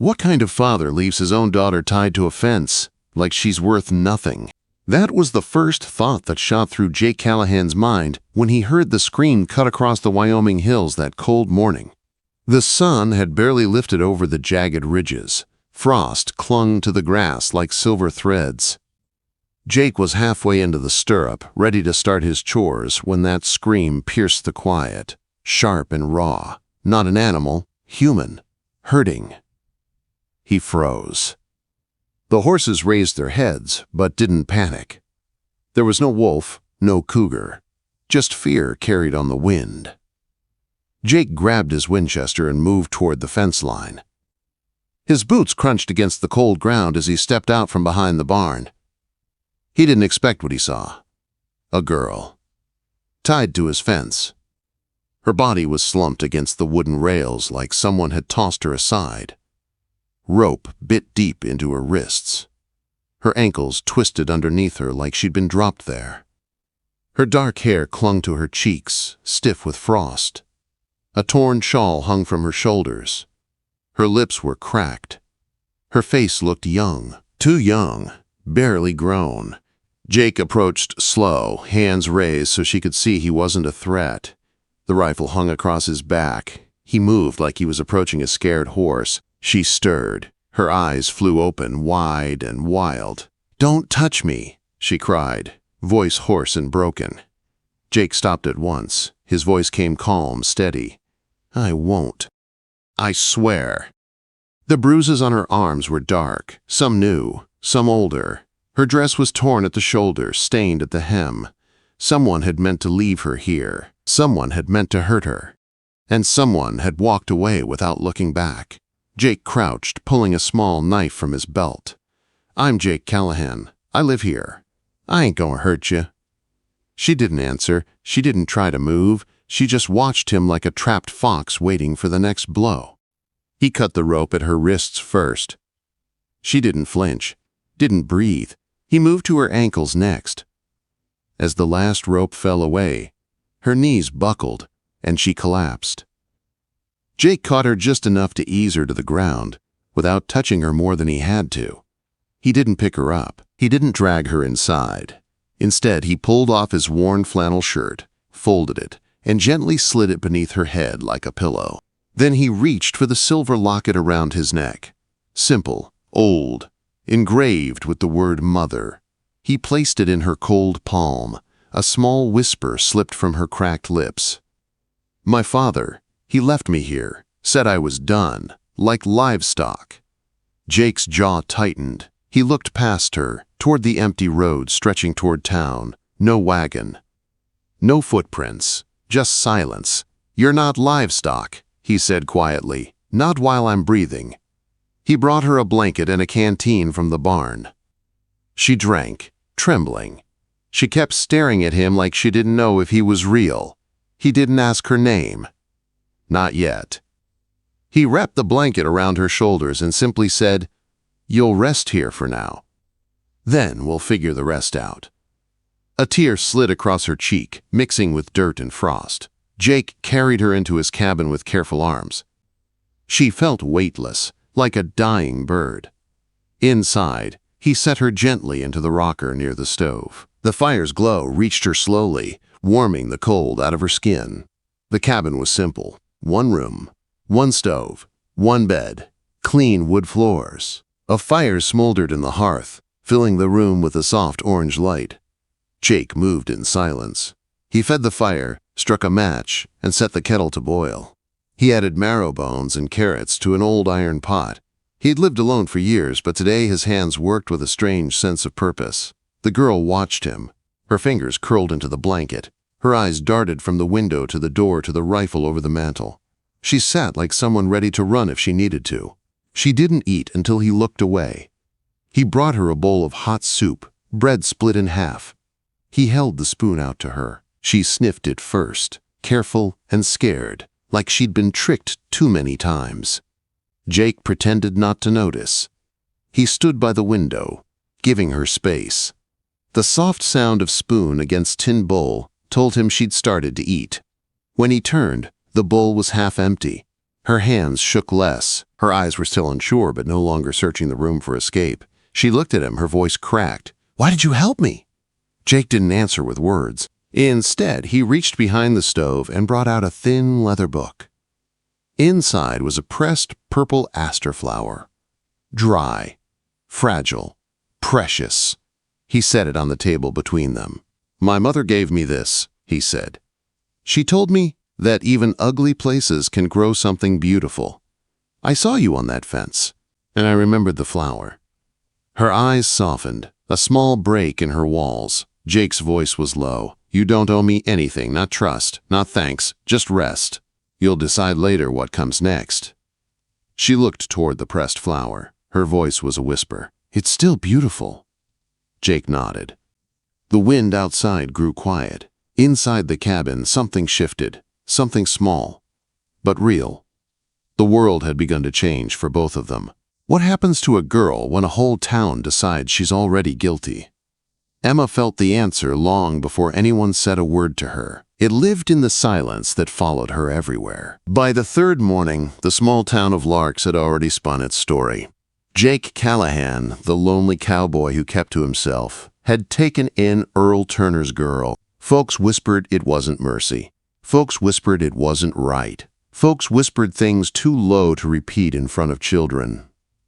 What kind of father leaves his own daughter tied to a fence, like she's worth nothing? That was the first thought that shot through Jake Callahan's mind when he heard the scream cut across the Wyoming hills that cold morning. The sun had barely lifted over the jagged ridges. Frost clung to the grass like silver threads. Jake was halfway into the stirrup, ready to start his chores, when that scream pierced the quiet, sharp and raw. Not an animal, human, hurting. He froze. The horses raised their heads, but didn't panic. There was no wolf, no cougar, just fear carried on the wind. Jake grabbed his Winchester and moved toward the fence line. His boots crunched against the cold ground as he stepped out from behind the barn. He didn't expect what he saw. A girl, tied to his fence. Her body was slumped against the wooden rails like someone had tossed her aside. Rope bit deep into her wrists. Her ankles twisted underneath her like she'd been dropped there. Her dark hair clung to her cheeks, stiff with frost. A torn shawl hung from her shoulders. Her lips were cracked. Her face looked young, too young, barely grown. Jake approached slow, hands raised so she could see he wasn't a threat. The rifle hung across his back. He moved like he was approaching a scared horse. She stirred. Her eyes flew open, wide and wild. "Don't touch me," she cried, voice hoarse and broken. Jake stopped at once. His voice came calm, steady. "I won't. I swear." The bruises on her arms were dark, some new, some older. Her dress was torn at the shoulder, stained at the hem. Someone had meant to leave her here. Someone had meant to hurt her. And someone had walked away without looking back. Jake crouched, pulling a small knife from his belt. "I'm Jake Callahan. I live here. I ain't gonna hurt you." She didn't answer. She didn't try to move. She just watched him like a trapped fox waiting for the next blow. He cut the rope at her wrists first. She didn't flinch, didn't breathe. He moved to her ankles next. As the last rope fell away, her knees buckled and she collapsed. Jake caught her just enough to ease her to the ground, without touching her more than he had to. He didn't pick her up. He didn't drag her inside. Instead, he pulled off his worn flannel shirt, folded it, and gently slid it beneath her head like a pillow. Then he reached for the silver locket around his neck. Simple, old, engraved with the word mother. He placed it in her cold palm. A small whisper slipped from her cracked lips. "My father, he left me here, said I was done, like livestock." Jake's jaw tightened. He looked past her, toward the empty road stretching toward town. No wagon. No footprints. Just silence. "You're not livestock," he said quietly. "Not while I'm breathing." He brought her a blanket and a canteen from the barn. She drank, trembling. She kept staring at him like she didn't know if he was real. He didn't ask her name. Not yet. He wrapped the blanket around her shoulders and simply said, "You'll rest here for now. Then we'll figure the rest out." A tear slid across her cheek, mixing with dirt and frost. Jake carried her into his cabin with careful arms. She felt weightless, like a dying bird. Inside, he set her gently into the rocker near the stove. The fire's glow reached her slowly, warming the cold out of her skin. The cabin was simple. One room, one stove, one bed, clean wood floors. A fire smoldered in the hearth, filling the room with a soft orange light. Jake moved in silence. He fed the fire, struck a match, and set the kettle to boil. He added marrow bones and carrots to an old iron pot. He'd lived alone for years, but today his hands worked with a strange sense of purpose. The girl watched him, her fingers curled into the blanket. Her eyes darted from the window to the door to the rifle over the mantel. She sat like someone ready to run if she needed to. She didn't eat until he looked away. He brought her a bowl of hot soup, bread split in half. He held the spoon out to her. She sniffed it first, careful and scared, like she'd been tricked too many times. Jake pretended not to notice. He stood by the window, giving her space. The soft sound of spoon against tin bowl told him she'd started to eat. When he turned, the bowl was half empty. Her hands shook less. Her eyes were still unsure, but no longer searching the room for escape. She looked at him, her voice cracked. "Why did you help me?" Jake didn't answer with words. Instead, he reached behind the stove and brought out a thin leather book. Inside was a pressed purple aster flower. Dry, fragile, precious. He set it on the table between them. "My mother gave me this," he said. "She told me that even ugly places can grow something beautiful. I saw you on that fence, and I remembered the flower." Her eyes softened, a small break in her walls. Jake's voice was low. "You don't owe me anything, not trust, not thanks, just rest. You'll decide later what comes next." She looked toward the pressed flower. Her voice was a whisper. "It's still beautiful." Jake nodded. The wind outside grew quiet. Inside the cabin, something shifted, something small, but real. The world had begun to change for both of them. What happens to a girl when a whole town decides she's already guilty? Emma felt the answer long before anyone said a word to her. It lived in the silence that followed her everywhere. By the third morning, the small town of Larks had already spun its story. Jake Callahan, the lonely cowboy who kept to himself, had taken in Earl Turner's girl. Folks whispered it wasn't mercy. Folks whispered it wasn't right. Folks whispered things too low to repeat in front of children.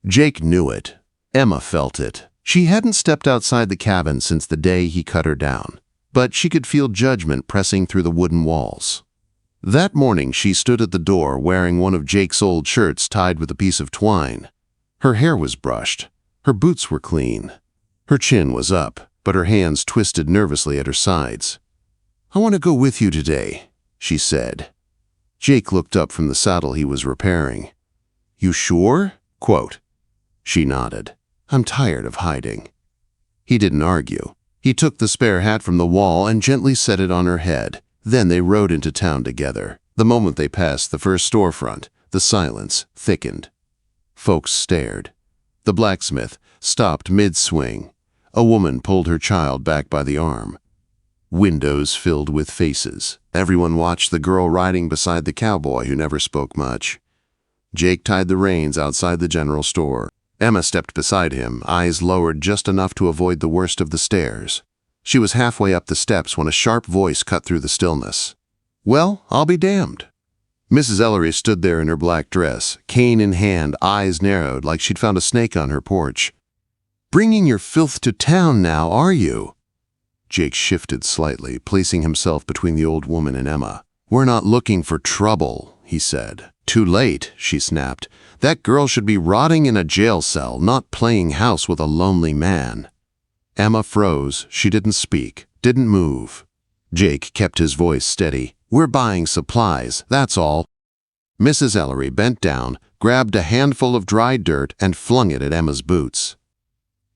Jake knew it. Emma felt it. She hadn't stepped outside the cabin since the day he cut her down, but she could feel judgment pressing through the wooden walls. That morning she stood at the door wearing one of Jake's old shirts tied with a piece of twine. Her hair was brushed. Her boots were clean. Her chin was up, but her hands twisted nervously at her sides. "I want to go with you today," she said. Jake looked up from the saddle he was repairing. "You sure?" Quote. She nodded. "I'm tired of hiding." He didn't argue. He took the spare hat from the wall and gently set it on her head. Then they rode into town together. The moment they passed the first storefront, the silence thickened. Folks stared. The blacksmith stopped mid-swing. A woman pulled her child back by the arm. Windows filled with faces. Everyone watched the girl riding beside the cowboy who never spoke much. Jake tied the reins outside the general store. Emma stepped beside him, eyes lowered just enough to avoid the worst of the stares. She was halfway up the steps when a sharp voice cut through the stillness. "Well, I'll be damned." Mrs. Ellery stood there in her black dress, cane in hand, eyes narrowed like she'd found a snake on her porch. "Bringing your filth to town now, are you?" Jake shifted slightly, placing himself between the old woman and Emma. "We're not looking for trouble," he said. "Too late," she snapped. "That girl should be rotting in a jail cell, not playing house with a lonely man." Emma froze. She didn't speak, didn't move. Jake kept his voice steady. "We're buying supplies, that's all." Mrs. Ellery bent down, grabbed a handful of dry dirt, and flung it at Emma's boots.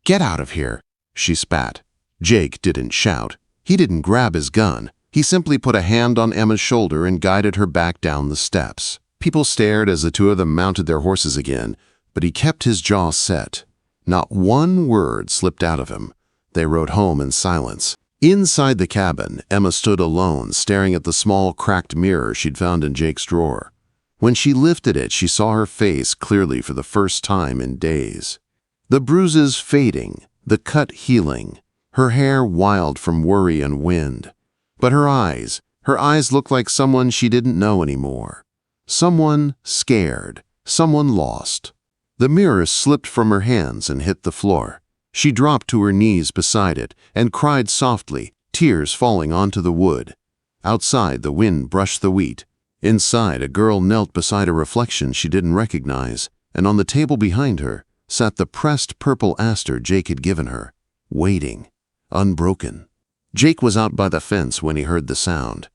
"Get out of here," she spat. Jake didn't shout. He didn't grab his gun. He simply put a hand on Emma's shoulder and guided her back down the steps. People stared as the two of them mounted their horses again, but he kept his jaw set. Not one word slipped out of him. They rode home in silence. Inside the cabin, Emma stood alone, staring at the small, cracked mirror she'd found in Jake's drawer. When she lifted it, she saw her face clearly for the first time in days. The bruises fading, the cut healing, her hair wild from worry and wind. But her eyes looked like someone she didn't know anymore. Someone scared, someone lost. The mirror slipped from her hands and hit the floor. She dropped to her knees beside it and cried softly, tears falling onto the wood. Outside, the wind brushed the wheat. Inside, a girl knelt beside a reflection she didn't recognize, and on the table behind her sat the pressed purple aster Jake had given her, waiting, unbroken. Jake was out by the fence when he heard the sound.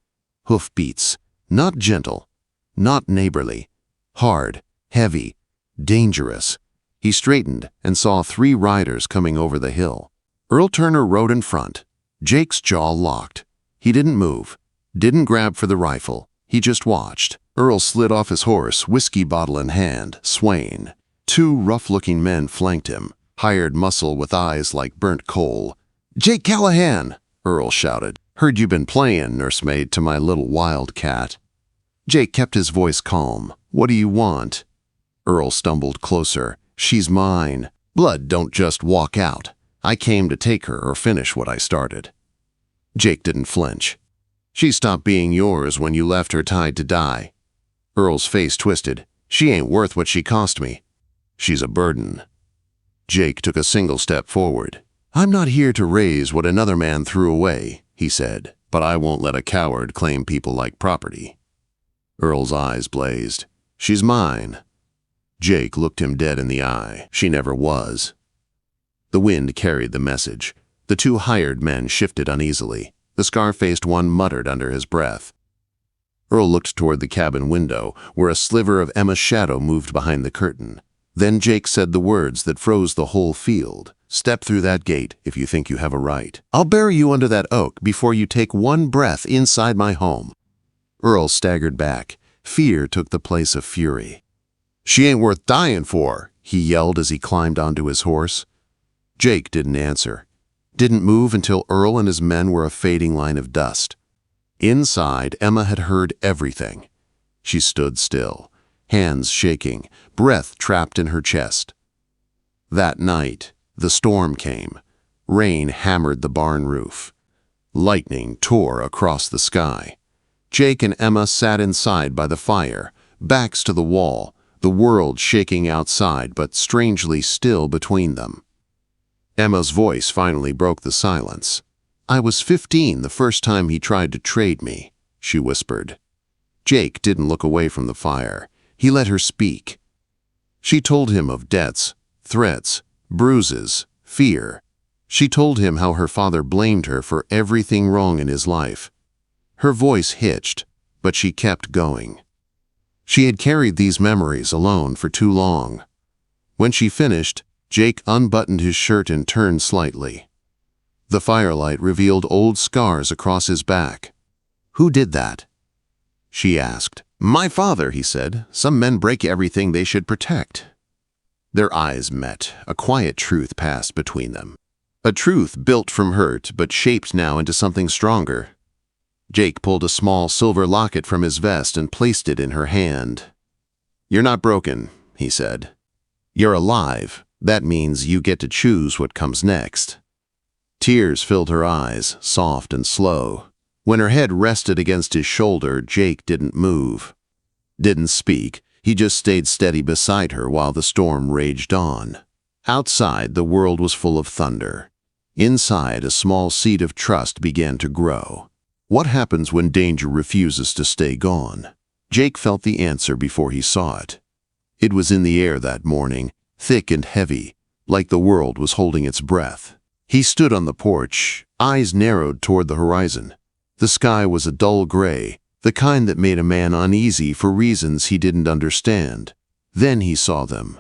Hoofbeats, not gentle, not neighborly, hard, heavy, dangerous. He straightened and saw 3 riders coming over the hill. Earl Turner rode in front. Jake's jaw locked. He didn't move, didn't grab for the rifle. He just watched. Earl slid off his horse, whiskey bottle in hand, swaying. 2 rough-looking men flanked him, hired muscle with eyes like burnt coal. "Jake Callahan!" Earl shouted. "Heard you been playing, nursemaid to my little wildcat." Jake kept his voice calm. "What do you want?" Earl stumbled closer. "She's mine. Blood don't just walk out. I came to take her or finish what I started." Jake didn't flinch. "She stopped being yours when you left her tied to die." Earl's face twisted. "She ain't worth what she cost me. She's a burden." Jake took a single step forward. "I'm not here to raise what another man threw away," he said, "but I won't let a coward claim people like property." Earl's eyes blazed. "She's mine." Jake looked him dead in the eye. "She never was." The wind carried the message. The two hired men shifted uneasily. The scar-faced one muttered under his breath. Earl looked toward the cabin window, where a sliver of Emma's shadow moved behind the curtain. Then Jake said the words that froze the whole field. "Step through that gate if you think you have a right. I'll bury you under that oak before you take one breath inside my home." Earl staggered back. Fear took the place of fury. "She ain't worth dying for," he yelled as he climbed onto his horse. Jake didn't answer. Didn't move until Earl and his men were a fading line of dust. Inside, Emma had heard everything. She stood still, hands shaking, breath trapped in her chest. That night, the storm came. Rain hammered the barn roof. Lightning tore across the sky. Jake and Emma sat inside by the fire, backs to the wall, the world shaking outside but strangely still between them. Emma's voice finally broke the silence. "I was 15 the first time he tried to trade me," she whispered. Jake didn't look away from the fire. He let her speak. She told him of debts, threats, bruises, fear. She told him how her father blamed her for everything wrong in his life. Her voice hitched, but she kept going. She had carried these memories alone for too long. When she finished, Jake unbuttoned his shirt and turned slightly. The firelight revealed old scars across his back. "Who did that?" she asked. "My father," he said. "Some men break everything they should protect." Their eyes met. A quiet truth passed between them. A truth built from hurt, but shaped now into something stronger. Jake pulled a small silver locket from his vest and placed it in her hand. "You're not broken," he said. "You're alive. That means you get to choose what comes next." Tears filled her eyes, soft and slow. When her head rested against his shoulder, Jake didn't move. Didn't speak. He just stayed steady beside her while the storm raged on. Outside, the world was full of thunder. Inside, a small seed of trust began to grow. What happens when danger refuses to stay gone? Jake felt the answer before he saw it. It was in the air that morning, thick and heavy, like the world was holding its breath. He stood on the porch, eyes narrowed toward the horizon. The sky was a dull gray, the kind that made a man uneasy for reasons he didn't understand. Then he saw them.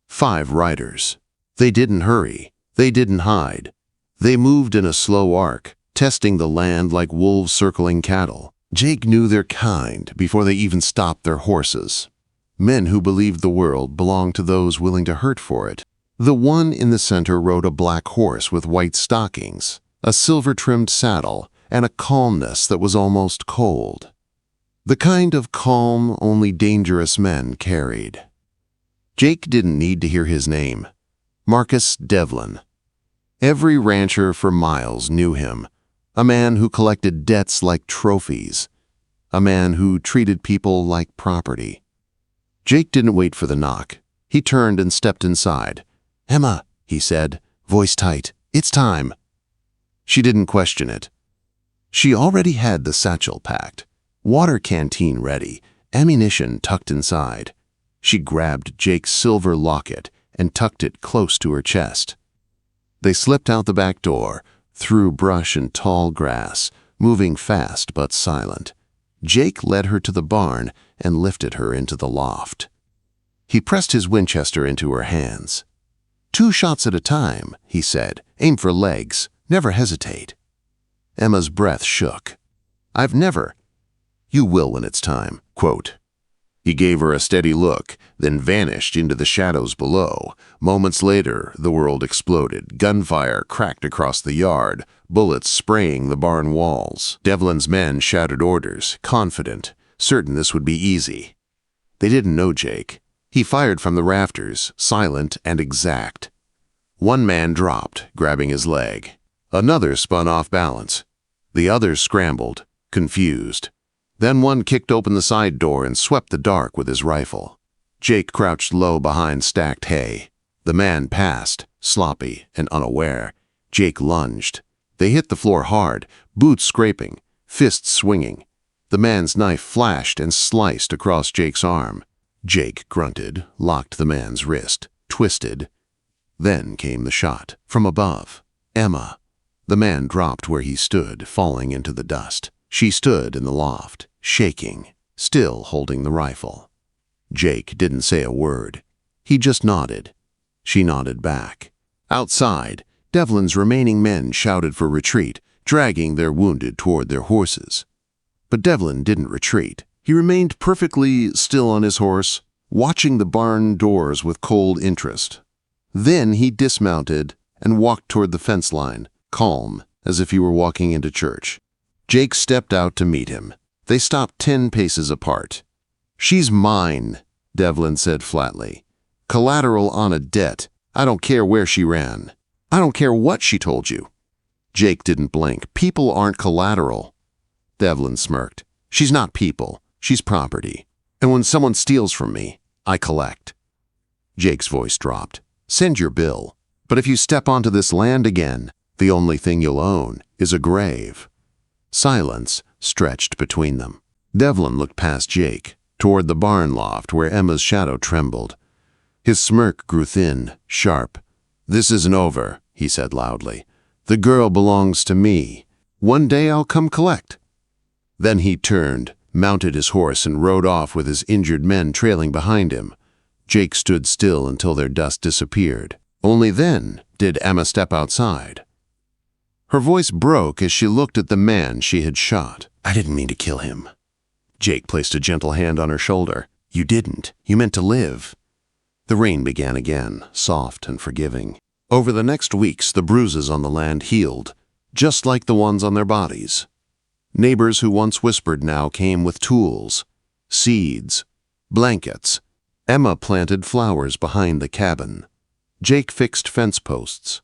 5 riders. They didn't hurry. They didn't hide. They moved in a slow arc, testing the land like wolves circling cattle. Jake knew their kind before they even stopped their horses. Men who believed the world belonged to those willing to hurt for it. The one in the center rode a black horse with white stockings, a silver-trimmed saddle, and a calmness that was almost cold. The kind of calm only dangerous men carried. Jake didn't need to hear his name. Marcus Devlin. Every rancher for miles knew him. A man who collected debts like trophies. A man who treated people like property. Jake didn't wait for the knock. He turned and stepped inside. "Emma," he said, voice tight, "it's time." She didn't question it. She already had the satchel packed, water canteen ready, ammunition tucked inside. She grabbed Jake's silver locket and tucked it close to her chest. They slipped out the back door, through brush and tall grass, moving fast but silent. Jake led her to the barn and lifted her into the loft. He pressed his Winchester into her hands. "2 shots at a time," he said. "Aim for legs. Never hesitate." Emma's breath shook. "I've never—" "You will when it's time," quote. He gave her a steady look, then vanished into the shadows below. Moments later, the world exploded. Gunfire cracked across the yard, bullets spraying the barn walls. Devlin's men shouted orders, confident. certain this would be easy. They didn't know Jake. He fired from the rafters, silent and exact. One man dropped, grabbing his leg. Another spun off balance. The others scrambled, confused. Then one kicked open the side door and swept the dark with his rifle. Jake crouched low behind stacked hay. The man passed, sloppy and unaware. Jake lunged. They hit the floor hard, boots scraping, fists swinging. The man's knife flashed and sliced across Jake's arm. Jake grunted, locked the man's wrist, twisted. Then came the shot, from above. Emma. The man dropped where he stood, falling into the dust. She stood in the loft, shaking, still holding the rifle. Jake didn't say a word. He just nodded. She nodded back. Outside, Devlin's remaining men shouted for retreat, dragging their wounded toward their horses. But Devlin didn't retreat. He remained perfectly still on his horse, watching the barn doors with cold interest. Then he dismounted and walked toward the fence line, calm, as if he were walking into church. Jake stepped out to meet him. They stopped 10 paces apart. "She's mine," Devlin said flatly. "Collateral on a debt. I don't care where she ran. I don't care what she told you." Jake didn't blink. "People aren't collateral." Devlin smirked. "She's not people. She's property. And when someone steals from me, I collect." Jake's voice dropped. "Send your bill. But if you step onto this land again, the only thing you'll own is a grave." Silence stretched between them. Devlin looked past Jake, toward the barn loft where Emma's shadow trembled. His smirk grew thin, sharp. "This isn't over," he said loudly. "The girl belongs to me. One day I'll come collect." Then he turned, mounted his horse, and rode off with his injured men trailing behind him. Jake stood still until their dust disappeared. Only then did Emma step outside. Her voice broke as she looked at the man she had shot. "I didn't mean to kill him." Jake placed a gentle hand on her shoulder. "You didn't. You meant to live." The rain began again, soft and forgiving. Over the next weeks, the bruises on the land healed, just like the ones on their bodies. Neighbors who once whispered now came with tools, seeds, blankets. Emma planted flowers behind the cabin. Jake fixed fence posts.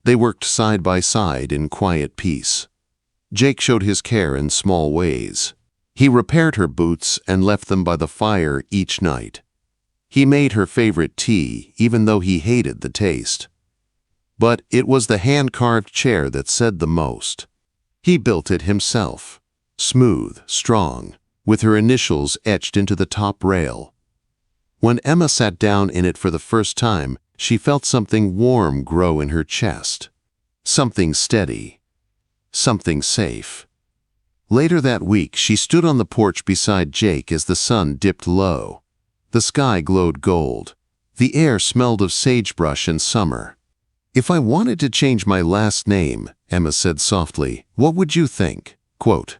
They worked side by side in quiet peace. Jake showed his care in small ways. He repaired her boots and left them by the fire each night. He made her favorite tea, even though he hated the taste. But it was the hand-carved chair that said the most. He built it himself, smooth, strong, with her initials etched into the top rail. When Emma sat down in it for the first time, she felt something warm grow in her chest. Something steady. Something safe. Later that week, she stood on the porch beside Jake as the sun dipped low. The sky glowed gold. The air smelled of sagebrush and summer. "If I wanted to change my last name," Emma said softly, "what would you think?" Quote.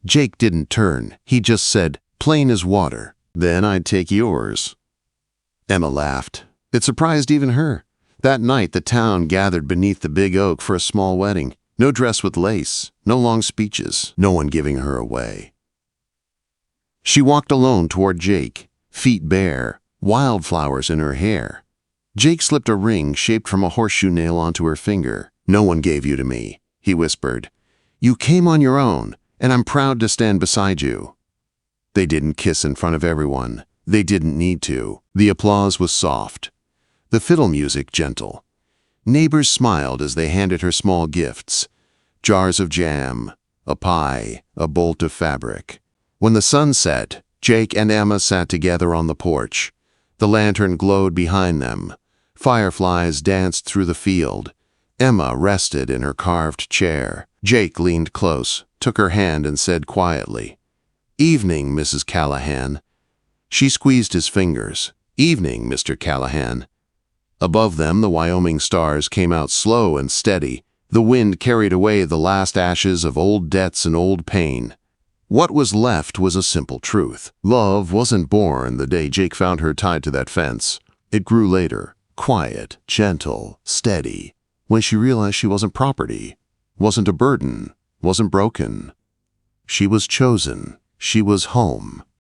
Jake didn't turn. He just said, "Plain as water." "Then I'd take yours." Emma laughed. It surprised even her. That night, the town gathered beneath the big oak for a small wedding. No dress with lace, no long speeches, no one giving her away. She walked alone toward Jake, feet bare, wildflowers in her hair. Jake slipped a ring shaped from a horseshoe nail onto her finger. "No one gave you to me," he whispered. "You came on your own, and I'm proud to stand beside you." They didn't kiss in front of everyone. They didn't need to. The applause was soft. The fiddle music gentle. Neighbors smiled as they handed her small gifts. Jars of jam, a pie, a bolt of fabric. When the sun set, Jake and Emma sat together on the porch. The lantern glowed behind them. Fireflies danced through the field. Emma rested in her carved chair. Jake leaned close, took her hand and said quietly, "Evening, Mrs. Callahan." She squeezed his fingers. "Evening, Mr. Callahan." Above them, the Wyoming stars came out slow and steady. The wind carried away the last ashes of old debts and old pain. What was left was a simple truth. Love wasn't born the day Jake found her tied to that fence. It grew later, quiet, gentle, steady, when she realized she wasn't property, wasn't a burden, wasn't broken. She was chosen. She was home.